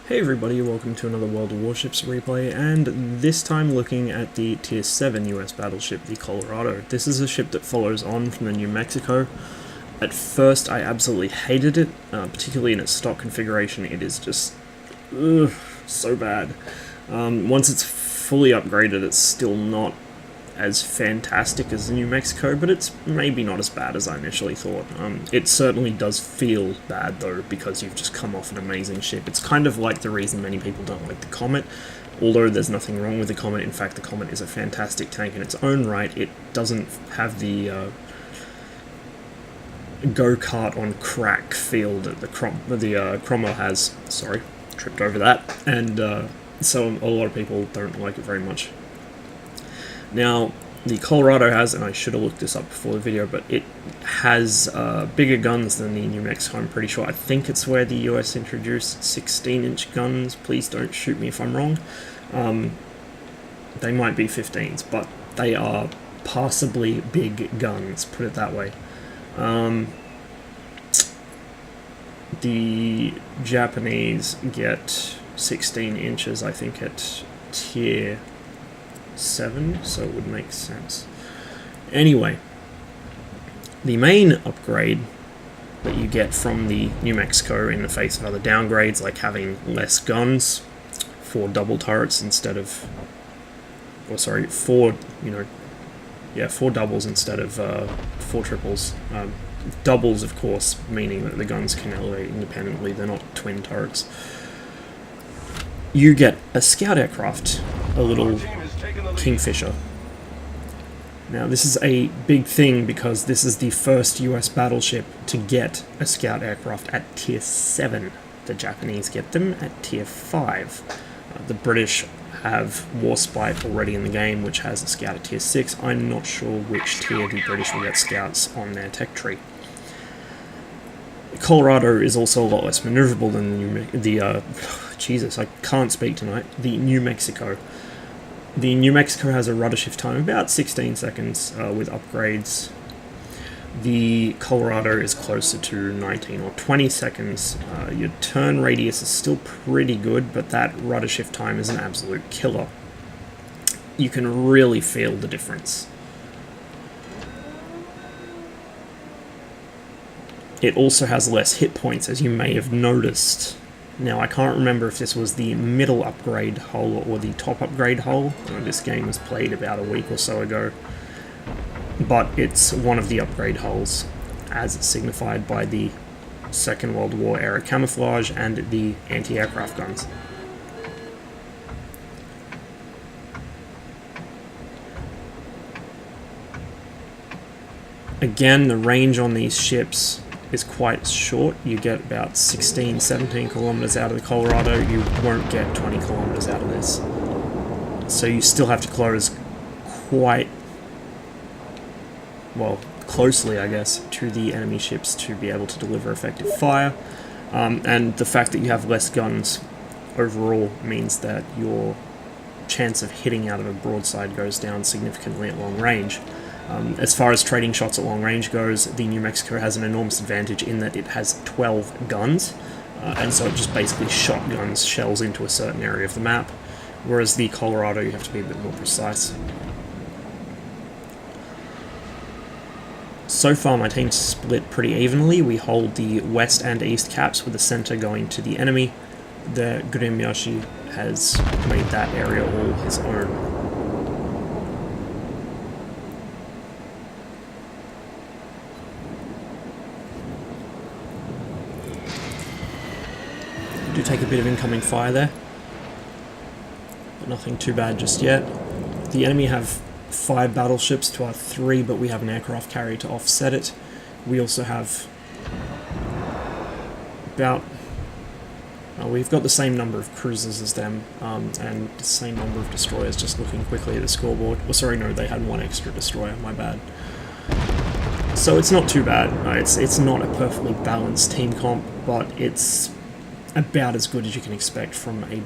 Hey everybody, welcome to another World of Warships replay, and this time looking at the Tier 7 US battleship, the Colorado. This is a ship that follows on from the New Mexico. At first I absolutely hated it, particularly in its stock configuration. It is just so bad. Once it's fully upgraded, it's still not as fantastic as the New Mexico, but it's maybe not as bad as I initially thought. It certainly does feel bad though, because you've just come off an amazing ship. It's kind of like the reason many people don't like the Comet, although there's nothing wrong with the Comet. In fact, the Comet is a fantastic tank in its own right. It doesn't have the go-kart on crack feel that the Cromwell has. Sorry, tripped over that. And so a lot of people don't like it very much. Now, the Colorado has, and I should have looked this up before the video, but it has bigger guns than the New Mexico, I'm pretty sure. I think it's where the US introduced 16-inch guns. Please don't shoot me if I'm wrong. They might be 15s, but they are passably big guns, put it that way. The Japanese get 16 inches, I think, at tier 7, so it would make sense. Anyway, the main upgrade that you get from the New Mexico in the face of other downgrades, like having less guns, 4 double turrets instead of, or sorry, 4 doubles instead of 4 triples. Doubles, of course, meaning that the guns can elevate independently, they're not twin turrets. You get a scout aircraft, a little Kingfisher. Now this is a big thing because this is the first US battleship to get a scout aircraft at tier 7. The Japanese get them at tier 5. The British have Warspite already in the game, which has a scout at tier 6. I'm not sure which tier the British will get scouts on their tech tree. Colorado is also a lot less maneuverable than Jesus, I can't speak tonight. The New Mexico. The New Mexico has a rudder shift time of about 16 seconds with upgrades. The Colorado is closer to 19 or 20 seconds. Your turn radius is still pretty good, but that rudder shift time is an absolute killer. You can really feel the difference. It also has less hit points, as you may have noticed. Now, I can't remember if this was the middle upgrade hull or the top upgrade hull. This game was played about a week or so ago. But it's one of the upgrade hulls, as signified by the Second World War era camouflage and the anti-aircraft guns. Again, the range on these ships is quite short. You get about 16, 17 kilometers out of the Colorado. You won't get 20 kilometers out of this. So you still have to close quite, well, closely, I guess, to the enemy ships to be able to deliver effective fire. And the fact that you have less guns overall means that your chance of hitting out of a broadside goes down significantly at long range. As far as trading shots at long range goes, the New Mexico has an enormous advantage in that it has 12 guns, and so it just basically shotguns shells into a certain area of the map, whereas the Colorado you have to be a bit more precise. So far my team's split pretty evenly. We hold the west and east caps with the center going to the enemy. The Guremyashi has made that area all his own. Do take a bit of incoming fire there, but nothing too bad just yet. The enemy have 5 battleships to our 3, but we have an aircraft carrier to offset it. We also have about... we've got the same number of cruisers as them, and the same number of destroyers, just looking quickly at the scoreboard. Oh, sorry, no, they had 1 extra destroyer, my bad. So it's not too bad. It's not a perfectly balanced team comp, but it's about as good as you can expect from a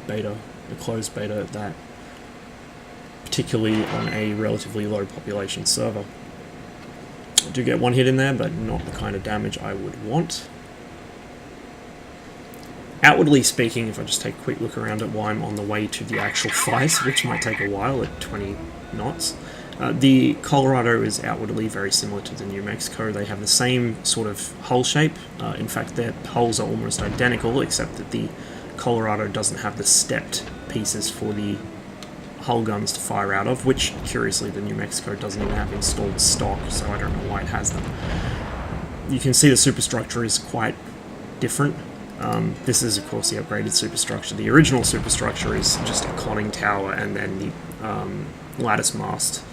closed beta at that, particularly on a relatively low population server. I do get 1 hit in there, but not the kind of damage I would want. Outwardly speaking, if I just take a quick look around at why I'm on the way to the actual fight, which might take a while at 20 knots, the Colorado is outwardly very similar to the New Mexico. They have the same sort of hull shape. In fact, their hulls are almost identical, except that the Colorado doesn't have the stepped pieces for the hull guns to fire out of, which, curiously, the New Mexico doesn't even have installed stock, so I don't know why it has them. You can see the superstructure is quite different. This is, of course, the upgraded superstructure. The original superstructure is just a conning tower and then the lattice mast.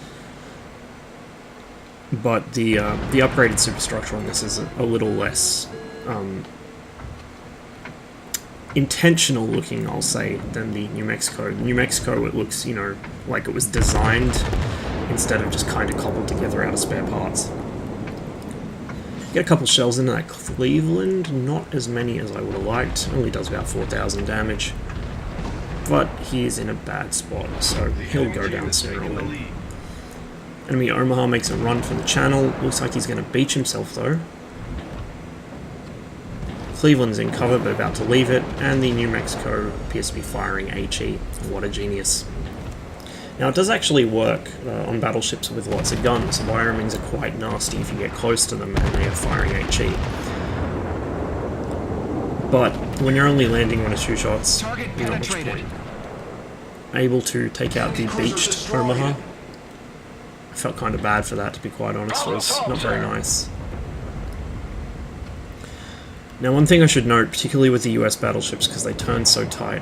But the upgraded superstructure on this is a little less intentional looking, I'll say, than the New Mexico. The New Mexico, it looks, you know, like it was designed instead of just kind of cobbled together out of spare parts. Get a couple shells into that Cleveland, not as many as I would have liked, only does about 4,000 damage, but he's in a bad spot, so he'll go down sooner or later. Enemy Omaha makes a run for the channel, looks like he's going to beach himself though. Cleveland's in cover but about to leave it, and the New Mexico appears to be firing HE. What a genius. Now, it does actually work on battleships with lots of guns. Wiremings are quite nasty if you get close to them and they are firing HE. But when you're only landing 1 or 2 shots, not much point. Able to take out the beached Omaha. I felt kind of bad for that, to be quite honest. It was not very nice. Now, one thing I should note, particularly with the US battleships, because they turn so tight,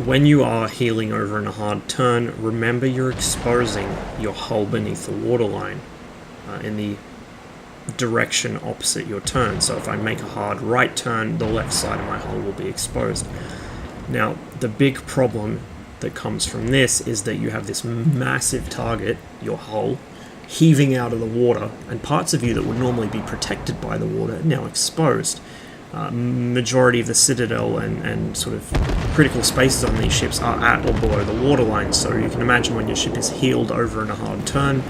when you are heeling over in a hard turn, remember you're exposing your hull beneath the waterline in the direction opposite your turn. So if I make a hard right turn, the left side of my hull will be exposed. Now, the big problem that comes from this is that you have this massive target, your hull, heaving out of the water, and parts of you that would normally be protected by the water are now exposed. Majority of the citadel and sort of critical spaces on these ships are at or below the waterline, so you can imagine when your ship is heeled over in a hard turn,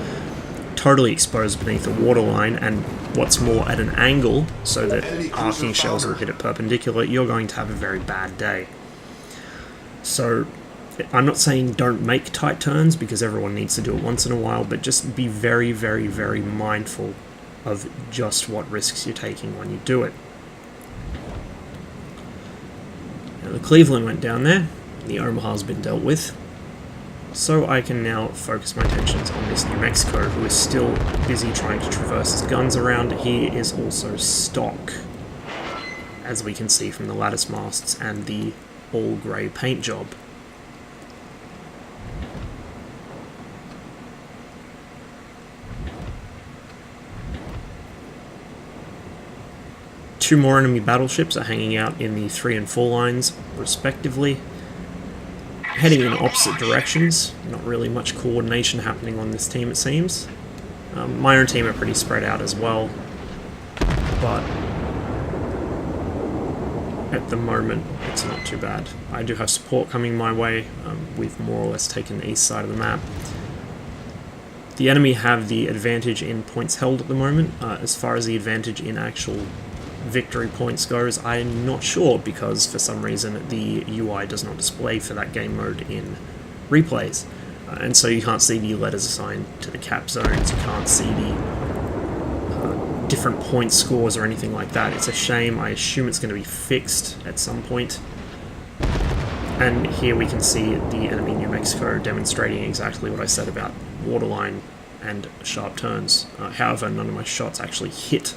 totally exposed beneath the waterline, and what's more, at an angle, so that arcing shells will hit it perpendicular, you're going to have a very bad day. So, I'm not saying don't make tight turns, because everyone needs to do it once in a while, but just be very, very, very mindful of just what risks you're taking when you do it. Now, the Cleveland went down there, the Omaha's been dealt with, so I can now focus my attentions on this New Mexico, who is still busy trying to traverse his guns around. He is also stock, as we can see from the lattice masts and the all-grey paint job. Two more enemy battleships are hanging out in the 3 and 4 lines, respectively, heading in opposite directions. Not really much coordination happening on this team, it seems. My own team are pretty spread out as well, but at the moment it's not too bad. I do have support coming my way. We've more or less taken the east side of the map. The enemy have the advantage in points held at the moment. As far as the advantage in actual victory points goes, I'm not sure, because for some reason the UI does not display for that game mode in replays, and so you can't see the letters assigned to the cap zones, you can't see the different point scores or anything like that. It's a shame. I assume it's going to be fixed at some point. And here we can see the enemy New Mexico demonstrating exactly what I said about waterline and sharp turns. However, none of my shots actually hit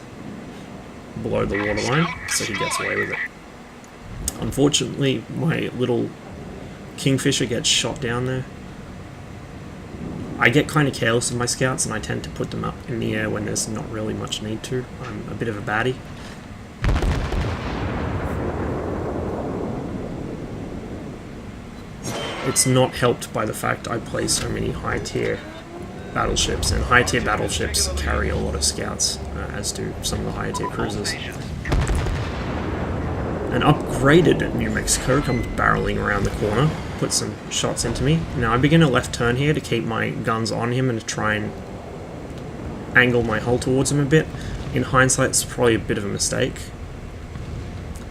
below the waterline, so he gets away with it. Unfortunately, my little Kingfisher gets shot down there. I get kind of careless with my scouts, and I tend to put them up in the air when there's not really much need to. I'm a bit of a baddie. It's not helped by the fact I play so many high-tier battleships, and high-tier battleships carry a lot of scouts, as do some of the higher-tier cruisers. An upgraded New Mexico comes barreling around the corner, puts some shots into me. Now I begin a left turn here to keep my guns on him and to try and angle my hull towards him a bit. In hindsight, it's probably a bit of a mistake.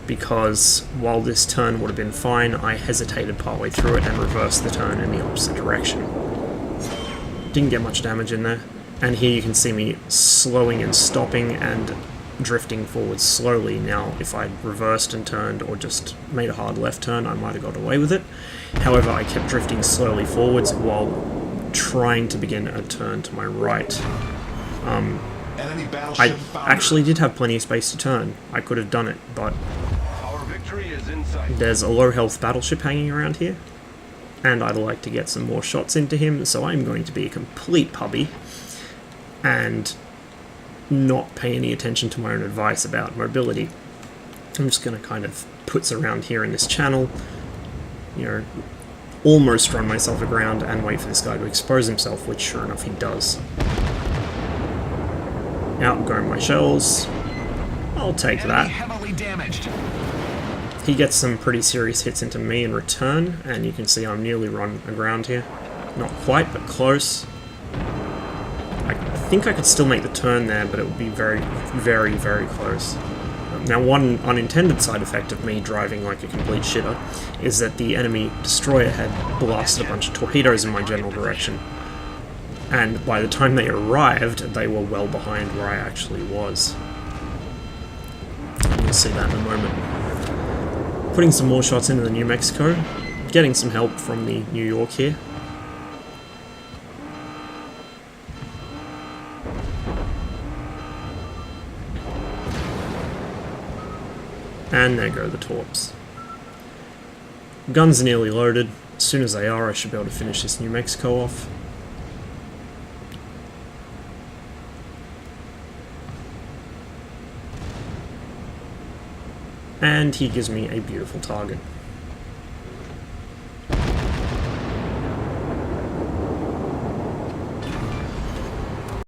because while this turn would have been fine, I hesitated partway through it and reversed the turn in the opposite direction. Didn't get much damage in there, and here you can see me slowing and stopping and drifting forward slowly. Now, if I'd reversed and turned or just made a hard left turn, I might have got away with it. However, I kept drifting slowly forwards while trying to begin a turn to my right. I actually did have plenty of space to turn. I could have done it, but there's a low health battleship hanging around here, and I'd like to get some more shots into him, so I'm going to be a complete puppy and not pay any attention to my own advice about mobility. I'm just going to kind of putz around here in this channel, you know, almost run myself aground and wait for this guy to expose himself, which sure enough he does. Out go my shells. I'll take that. Heavily damaged. He gets some pretty serious hits into me in return, and you can see I'm nearly run aground here. Not quite, but close. I think I could still make the turn there, but it would be very, very, very close. Now, one unintended side effect of me driving like a complete shitter is that the enemy destroyer had blasted a bunch of torpedoes in my general direction. And by the time they arrived, they were well behind where I actually was. You'll see that in a moment. Putting some more shots into the New Mexico, getting some help from the New York here. And there go the torps. Guns are nearly loaded. As soon as they are, I should be able to finish this New Mexico off. And he gives me a beautiful target.